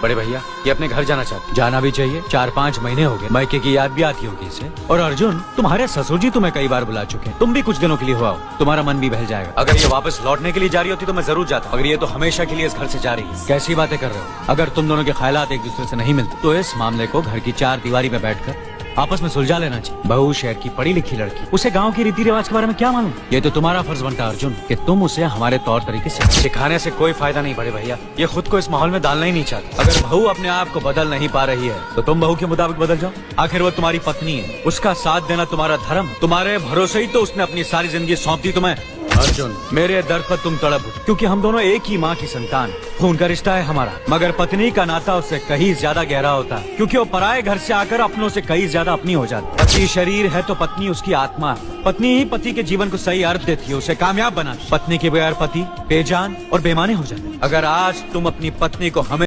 बड़े भैया ये अपने घर जाना चाहते। जाना भी चाहिए, 4-5 महीने हो गए, मायके की याद भी आती होगी इसे। और अर्जुन, तुम्हारे ससुर जी तुम्हें कई बार बुला चुके हैं, तुम भी कुछ दिनों के लिए हो आओ, तुम्हारा मन भी बहल जाएगा। अगर ये वापस लौटने के लिए जा रही होती तो मैं जरूर जाता, अगर ये तो हमेशा के लिए इस घर से जा रही है। कैसी बातें कर रहे हो? अगर तुम दोनों के ख्यालात एक दूसरे से नहीं मिलते तो इस मामले को घर की 4 दीवारी में बैठकर आपस में सुलझा लेना चाहिए। बहू शहर की पढ़ी लिखी लड़की, उसे गांव के रीति रिवाज के बारे में क्या मालूम? ये तो तुम्हारा फर्ज बनता है अर्जुन कि तुम उसे हमारे तौर तरीके से सिखाने से कोई फायदा नहीं बड़े भैया। ये खुद को इस माहौल में डालना ही नहीं चाहती। अगर बहू अपने आप को बदल नहीं पा रही है तो तुम बहू के मुताबिक बदल जाओ। आखिर वो तुम्हारी पत्नी है, उसका साथ देना तुम्हारा धर्म। तुम्हारे भरोसे ही तो उसने अपनी सारी जिंदगी सौंप दी तुम्हें। अर्जुन, मेरे दर्द पर तुम तड़प उठो, क्योंकि हम दोनों एक ही माँ की संतान, खून का रिश्ता है हमारा। मगर पत्नी का नाता उससे कहीं ज्यादा गहरा होता है, क्योंकि वो पराये घर से आकर अपनों से कहीं ज्यादा अपनी हो जाती है। पति शरीर है तो पत्नी उसकी आत्मा है। पत्नी ही पति के जीवन को सही अर्थ देती है, उसे कामयाब बनाती है। पत्नी के बगैर पति बेजान और बेमानी हो जाते हैं। अगर आज तुम अपनी पत्नी को हमें